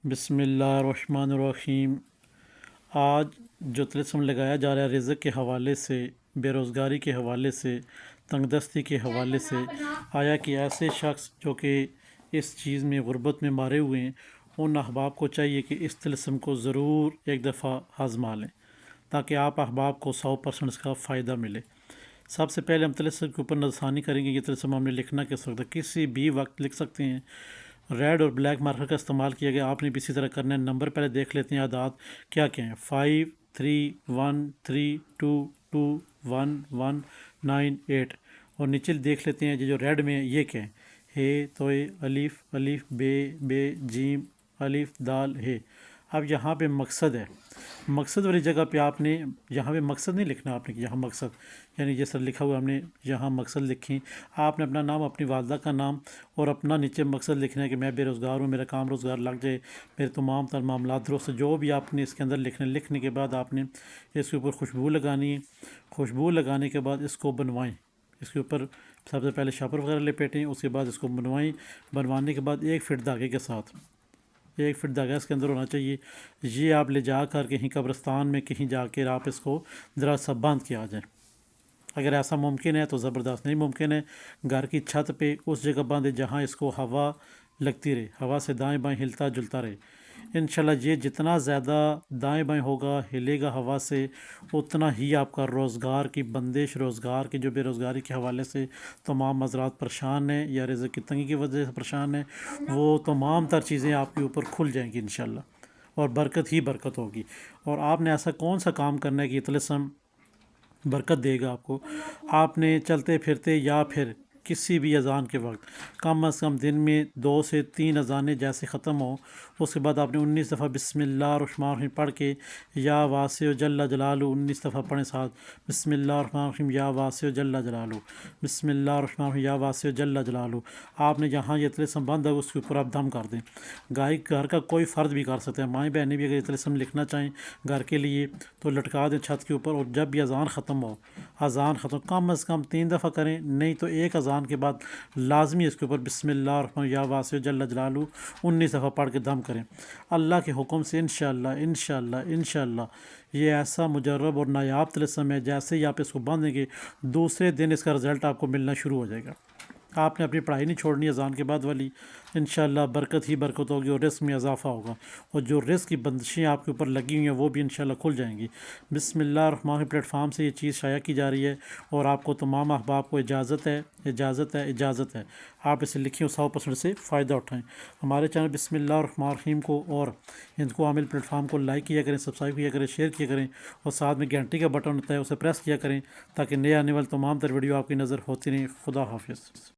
بسم اللہ الرحمن الرحیم۔ آج جو طلسم لگایا جا رہا ہے رزق کے حوالے سے، بے روزگاری کے حوالے سے، تنگ دستی کے حوالے سے، آیا کہ ایسے شخص جو کہ اس چیز میں غربت میں مارے ہوئے ہیں، ان احباب کو چاہیے کہ اس طلسم کو ضرور ایک دفعہ آزما لیں تاکہ آپ احباب کو 100% اس کا فائدہ ملے۔ سب سے پہلے ہم طلسم کے اوپر نظرثانی کریں گے۔ یہ طلسم ہم نے لکھنا کس وقت ہے، کسی بھی وقت لکھ سکتے ہیں۔ ریڈ اور بلیک مارکر کا استعمال کیا گیا، آپ نے بھی اسی طرح کرنا ہے۔ نمبر پہلے دیکھ لیتے ہیں اعداد کیا کیا ہیں۔ 5 3 1 3 2 2 1 1 9 8 اور نیچے دیکھ لیتے ہیں جو ریڈ میں یہ کیا ہیں، ہے تو الف الف بے جیم الف دال ہے۔ اب یہاں پہ مقصد ہے، مقصد والی جگہ پہ آپ نے یہاں پہ مقصد نہیں لکھنا، آپ نے کہ یہاں مقصد یعنی جس طرح لکھا ہوا ہم نے یہاں مقصد لکھیں۔ آپ نے اپنا نام، اپنی والدہ کا نام اور اپنا نیچے مقصد لکھنا ہے کہ میں بے روزگار ہوں، میرا کام روزگار لگ جائے، میرے تمام تر معاملات درست، جو بھی آپ نے اس کے اندر لکھنے کے بعد آپ نے اس کے اوپر خوشبو لگانی ہے۔ خوشبو لگانے کے بعد اس کو بنوائیں، اس کے اوپر سب سے پہلے شاپر وغیرہ لپیٹیں، اس کے بعد اس کو بنوائیں۔ بنوانے کے بعد 1 فٹ دھاگے کے ساتھ، 1 فٹ دھاگا اس کے اندر ہونا چاہیے۔ یہ آپ لے جا کر کہیں قبرستان میں کہیں جا کے آپ اس کو ذرا سا باندھ کے آ جائیں۔ اگر ایسا ممکن ہے تو زبردست، نہیں ممکن ہے گھر کی چھت پہ اس جگہ باندھے جہاں اس کو ہوا لگتی رہے، ہوا سے دائیں بائیں ہلتا جلتا رہے۔ انشاءاللہ یہ جتنا زیادہ دائیں بائیں ہوگا، ہلے گا ہوا سے، اتنا ہی آپ کا روزگار کی بندش، روزگار کی جو بے روزگاری کے حوالے سے تمام حضرات پریشان ہیں یا رزق کی تنگی کی وجہ سے پریشان ہیں، وہ تمام تر چیزیں آپ کے اوپر کھل جائیں گی انشاءاللہ، اور برکت ہی برکت ہوگی۔ اور آپ نے ایسا کون سا کام کرنا ہے کہ یہ طلسم برکت دے گا آپ کو؟ آپ نے چلتے پھرتے یا پھر کسی بھی اذان کے وقت کم از کم دن میں 2 سے 3 اذانیں جیسے ختم ہوں، اس کے بعد آپ نے 19 دفعہ بسم اللہ الرحمن الرحیم پڑھ کے یا واسع جل جلالہ 19 دفعہ پڑھیں ساتھ۔ بسم اللہ الرحمن الرحیم یا واسع جل جلالہ، بسم اللہ الرحمن الرحیم یا واسع جل جلالہ۔ آپ نے جہاں یہ طلسم بند ہے اس کے اوپر آپ دم کر دیں۔ گھر کا کوئی فرد بھی کر سکتے ہیں، مائیں بہنیں بھی اگر یہ طلسم لکھنا چاہیں گھر کے لیے تو لٹکا دیں چھت کے اوپر، اور جب بھی اذان ختم ہو، اذان ختم کم از کم 3 دفعہ کریں، نہیں تو ایک اذان کے بعد لازمی اس کے اوپر بسم اللہ الرحمن یا واسع جل جلالہ 19 دفعہ پڑھ کے دم کریں۔ اللہ کے حکم سے انشاءاللہ یہ ایسا مجرب اور نایاب طلسم ہے، جیسے ہی آپ اس کو باندھیں گے دوسرے دن اس کا رزلٹ آپ کو ملنا شروع ہو جائے گا۔ آپ نے اپنی پڑھائی نہیں چھوڑنی اذان کے بعد والی، انشاءاللہ برکت ہی برکت ہوگی اور رزق میں اضافہ ہوگا، اور جو رزق کی بندشیں آپ کے اوپر لگی ہوئی ہیں وہ بھی انشاءاللہ کھل جائیں گی۔ بسم اللہ الرحمن الرحیم پلیٹ فارم سے یہ چیز شائع کی جا رہی ہے، اور آپ کو تمام احباب کو اجازت ہے آپ اسے لکھیں اور 100% سے فائدہ اٹھائیں۔ ہمارے چینل بسم اللہ الرحمن الرحیم کو اور ہند کو عامل پلیٹ فارم کو لائک کیا کریں، سبسکرائب کیا کریں، شیئر کیا کریں، اور ساتھ میں گھنٹی کا بٹن ہوتا ہے اسے پریس کیا کریں تاکہ نئے آنے والے تمام تر ویڈیو آپ کی نظر ہوتی رہیں۔ خدا حافظ۔